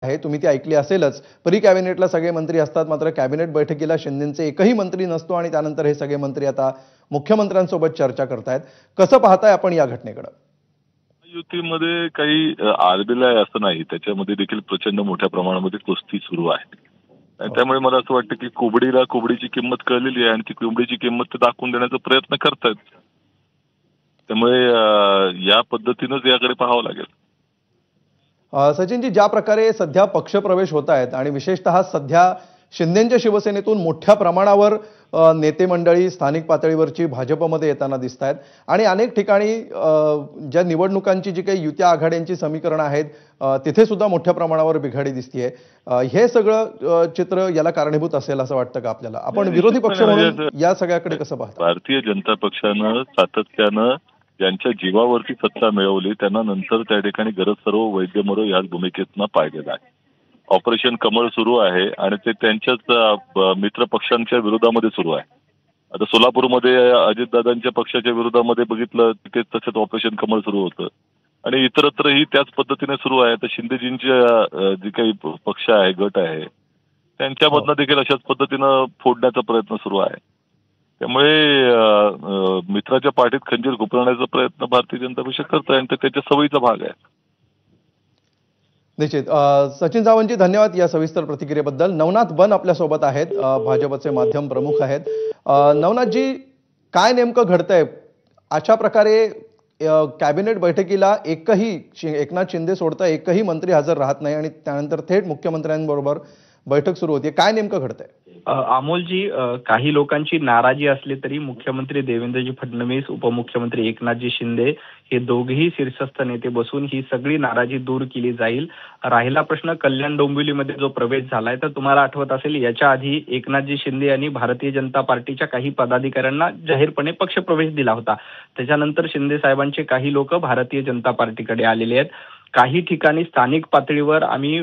आहे, तुम्ही ती ऐकली असेलच. प्री कॅबिनेटला सगळे मंत्री असतात, मात्र कॅबिनेट बैठकीला शिंदेंचे एकही मंत्री नसतो आणि त्यानंतर हे सगळे मंत्री आता मुख्यमंत्र्यांसोबत चर्चा करतायत. कसं पाहताय आपण या घटनेकडे? युतीमध्ये काही आलबेल आहे असं नाही, त्याच्यामध्ये देखील प्रचंड मोठ्या प्रमाणामध्ये कुस्ती सुरू आहे. आणि त्यामुळे मला असं वाटतं की कोबडीला कोबडीची किंमत कळलेली आहे आणि ती कोबडीची किंमत ते दाखवून देण्याचा प्रयत्न करतायत. त्यामुळे या पद्धतीनेच याकडे पाहावं लागेल. सचिनजी, ज्या प्रकारे सध्या पक्षप्रवेश होत आहेत आणि विशेषतः सध्या शिंदेंच्या शिवसेनेतून मोठ्या प्रमाणावर नेते मंडळी स्थानिक पातळीवरची भाजपमध्ये येताना दिसत आहेत आणि अनेक ठिकाणी ज्या निवडणुकांची जी काही युती आघाड्यांची समीकरणं आहेत तिथे सुद्धा मोठ्या प्रमाणावर बिघाडी दिसतीये. हे सगळं चित्र याला कारणीभूत असेल असं वाटतं का आपल्याला? आपण विरोधी पक्ष म्हणून या सगळ्याकडे कसं पाहता? भारतीय जनता पक्षानं सातत्यानं ज्यांच्या जीवावरती सत्ता मिळवली त्यांना नंतर त्या ठिकाणी गरज सर्व वैद्यमरो याच भूमिकेतनं पाहिलेलं आहे. ऑपरेशन कमळ सुरू आहे आणि ते त्यांच्याच मित्र पक्षांच्या विरोधामध्ये सुरू आहे. आता सोलापूरमध्ये अजितदादांच्या पक्षाच्या विरोधामध्ये बघितलं तिथे तसंच ऑपरेशन कमळ सुरू होतं आणि इतरत्रही त्याच पद्धतीने सुरू आहे. तर शिंदेजींच्या जे काही पक्ष आहे, गट आहे, त्यांच्यामधनं देखील अशाच पद्धतीनं फोडण्याचा प्रयत्न सुरू आहे. त्यामुळे मित्राच्या पाठीत खंजीर घुपळण्याचा प्रयत्न भारतीय जनता पक्ष करत आहे आणि त्याच्या सवयीचा भाग आहे. निश्चित. सचिन सावंतजी, धन्यवाद या सविस्तर प्रतिक्रियेबद्दल. नवनाथ बन आपल्यासोबत आहेत, भाजपचे माध्यम प्रमुख आहेत. नवनाथजी, काय नेमकं घडतंय? अशा प्रकारे कॅबिनेट बैठकीला एकनाथ शिंदे सोडता एकही मंत्री हजर राहत नाही आणि त्यानंतर थेट मुख्यमंत्र्यांबरोबर बैठक सुरू होती. काय नेमकं घडतंय? अमोलजी, काही लोकांची नाराजी असली तरी मुख्यमंत्री देवेंद्रजी फडणवीस, उपमुख्यमंत्री एकनाथजी शिंदे हे दोघेही शीर्षस्थ नेते बसून ही सगळी नाराजी दूर केली जाईल. राहिला प्रश्न कल्याण डोंबिवलीमध्ये जो प्रवेश झालाय, तर तुम्हाला आठवत असेल याच्या आधी एकनाथजी शिंदे यांनी भारतीय जनता पार्टीच्या काही पदाधिकाऱ्यांना जाहीरपणे पक्षप्रवेश दिला होता. त्याच्यानंतर शिंदे साहेबांचे काही लोक भारतीय जनता पार्टीकडे आलेले आहेत. काही ठिकाणी स्थानिक पातळीवर आम्ही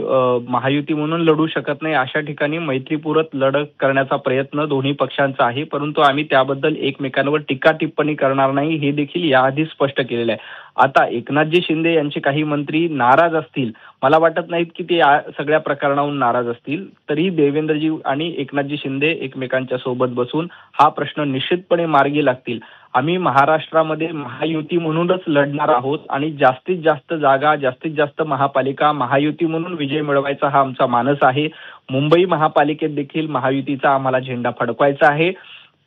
महायुती म्हणून लढू शकत नाही, अशा ठिकाणी मैत्रीपूर्वक लढत करण्याचा प्रयत्न दोन्ही पक्षांचा आहे, परंतु आम्ही त्याबद्दल एकमेकांवर टीका टिप्पणी करणार नाही हे देखील याआधी स्पष्ट केलेलं आहे. आता एकनाथजी शिंदे यांचे काही मंत्री नाराज असतील, मला वाटत नाहीत की ते या सगळ्या प्रकरणावरून नाराज असतील, तरी देवेंद्रजी आणि एकनाथजी शिंदे एकमेकांच्या सोबत बसून हा प्रश्न निश्चितपणे मार्गी लागतील. आम्ही महाराष्ट्रामध्ये महायुती म्हणूनच लढणार आहोत आणि जास्तीत जास्त जागा, जास्तीत जास्त महापालिका महायुती म्हणून विजय मिळवायचा हा आमचा मानस आहे. मुंबई महापालिकेत देखील महायुतीचा आम्हाला झेंडा फडकवायचा आहे,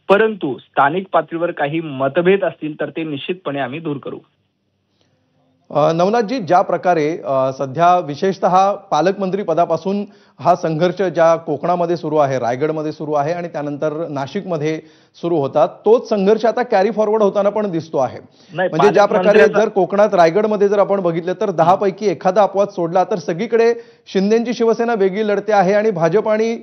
परंतु स्थानिक पातळीवर काही मतभेद असतील तर ते निश्चितपणे आम्ही दूर करू. नवनाथजी, ज्या प्रकारे सध्या विशेषतः पालकमंत्री पदापासून हा संघर्ष ज्या कोकणामध्ये सुरू आहे, रायगडमध्ये सुरू आहे आणि त्यानंतर नाशिकमध्ये सुरू होता, तोच संघर्ष आता कॅरी फॉरवर्ड होताना पण दिसतो आहे. म्हणजे ज्या प्रकारे जर कोकणात रायगडमध्ये जर आपण बघितलं तर 10 पैकी एखादा अपवाद सोडला तर सगळीकडे शिंदेंची शिवसेना वेगळी लढते आहे आणि भाजप आणि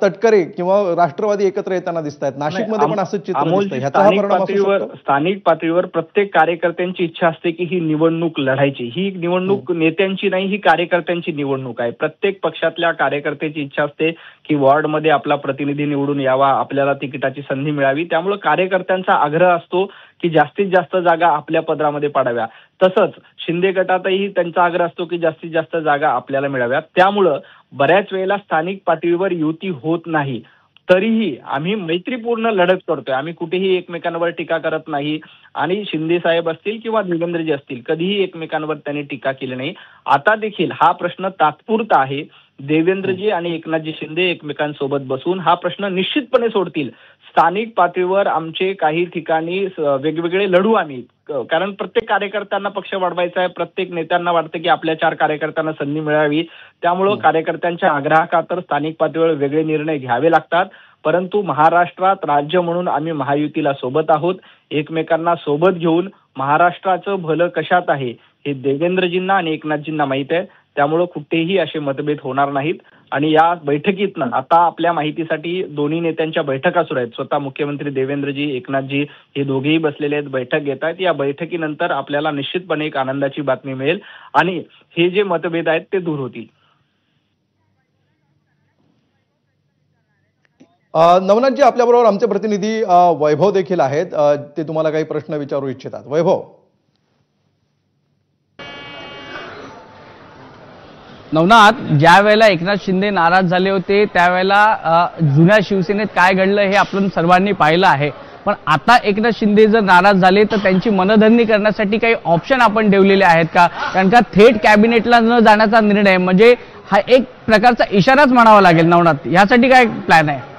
तटकरे किंवा राष्ट्रवादी एकत्र येताना दिसत आहेत. नाशिकमध्ये पण असंच चित्र दिसतंय. ह्याचा हा परिणाम असू शकतो? स्थानिक पातळीवर प्रत्येक कार्यकर्त्यांची इच्छा असते की ही निवडणूक लढायची. ही निवडणूक नेत्यांची नाही, ही कार्यकर्त्यांची निवडणूक आहे. प्रत्येक पक्षातल्या कार्यकर्त्याची इच्छा असते की वॉर्डमध्ये आपला प्रतिनिधी निवडून यावा, आपल्याला तिकिटाची संधी मिळावी. त्यामुळे कार्यकर्त्यांचा आग्रह असतो की जास्तीत जास्त जागा आपल्या पदरामध्ये पाडाव्या. तसंच शिंदे गटातही त्यांचा आग्रह असतो की जास्तीत जास्त जागा आपल्याला मिळाव्यात. त्यामुळं बऱ्याच वेळेला स्थानिक पातळीवर युती होत नाही, तरीही आम्ही मैत्रीपूर्ण लढत करतोय. आम्ही कुठेही एकमेकांवर टीका करत नाही आणि शिंदे साहेब असतील किंवा देवेंद्रजी असतील, कधीही एकमेकांवर त्यांनी टीका केली नाही. आता देखील हा प्रश्न तात्पुरता आहे. देवेंद्रजी आणि एकनाथजी शिंदे एकमेकांसोबत बसून हा प्रश्न निश्चितपणे सोडतील. स्थानिक पातळीवर आमचे काही ठिकाणी वेगवेगळे लढू आम्ही, कारण प्रत्येक कार्यकर्त्यांना पक्ष वाढवायचा आहे. प्रत्येक नेत्यांना वाटतं की आपल्या 4 कार्यकर्त्यांना संधी मिळावी. त्यामुळं कार्यकर्त्यांच्या आग्रहाखातर स्थानिक पातळीवर वेगळे निर्णय घ्यावे लागतात. परंतु महाराष्ट्रात राज्य म्हणून आम्ही महायुतीला सोबत आहोत. एकमेकांना सोबत घेऊन महाराष्ट्राचं भलं कशात आहे हे देवेंद्रजींना आणि एकनाथजींना माहीत आहे. त्यामुळं कुठेही असे मतभेद होणार नाहीत. आणि या बैठकीतनं आता आपल्या माहितीसाठी दोन्ही नेत्यांच्या बैठका सुरू आहेत. स्वतः मुख्यमंत्री देवेंद्रजी, एकनाथजी हे दोघेही बसलेले आहेत, बैठक घेत आहेत. या बैठकीनंतर आपल्याला निश्चितपणे एक आनंदाची बातमी मिळेल आणि हे जे मतभेद आहेत ते दूर होतील. नवनाथजी, आपल्याबरोबर आमचे प्रतिनिधी वैभव देखील आहेत. ते तुम्हाला काही प्रश्न विचारू इच्छितात. वैभव. नवनाथ, ज्या वेळेला एकनाथ शिंदे नाराज झाले होते त्यावेळेला जुन्या शिवसेनेत काय घडलं हे आपण सर्वांनी पाहिलं आहे. पण आता एकनाथ शिंदे जर नाराज झाले तर त्यांची मनधरणी करण्यासाठी काही ऑप्शन आपण ठेवलेले आहेत का? कारण का थेट कॅबिनेटला न जाण्याचा निर्णय म्हणजे हा एक प्रकारचा इशाराच म्हणावा लागेल. नवनाथ, यासाठी काय प्लॅन आहे?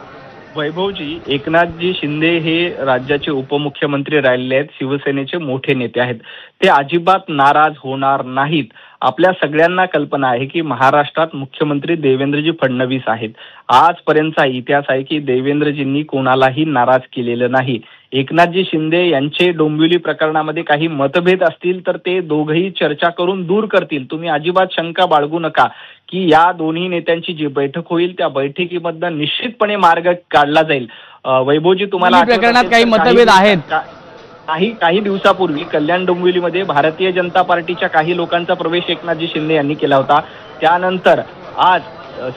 वैभवजी, एकनाथजी शिंदे हे राज्याचे उपमुख्यमंत्री राहिलेले आहेत, शिवसेनेचे मोठे नेते आहेत. ते अजिबात नाराज होणार नाहीत. आपल्या सगळ्यांना कल्पना आहे की महाराष्ट्रात मुख्यमंत्री देवेंद्रजी फडणवीस आहेत. आजपर्यंतचा इतिहास आहे की देवेंद्रजींनी कोणालाही नाराज केलेलं नाही. एकनाथजी शिंदे यांचे डोंबिवली प्रकरणामध्ये काही मतभेद असतील तर ते दोघंही चर्चा करून दूर करतील. तुम्ही अजिबात शंका बाळगू नका की या दोन्ही नेत्यांची जी बैठक होईल त्या बैठकीमधनं निश्चितपणे मार्ग काढला जाईल. वैभवजी, तुम्हाला प्रकरणात काही मतभेद आहेत. काही दिवसापूर्वी कल्याण डोंबिवलीमध्ये भारतीय जनता पार्टीच्या काही लोकांचा प्रवेश एकनाथजी शिंदे यांनी केला होता. त्यानंतर आज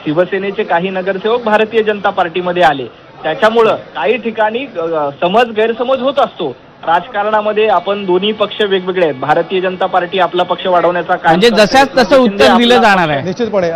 शिवसेनेचे काही नगरसेवक भारतीय जनता पार्टीमध्ये आले. त्याच्यामुळं काही ठिकाणी गैरसमज होत असतो. राजकारणामध्ये आपण दोन्ही पक्ष वेगवेगळे आहेत. भारतीय जनता पार्टी आपला पक्ष वाढवण्याचा म्हणजे जशाच तसं उत्तर दिलं जाणार आहे निश्चितपणे.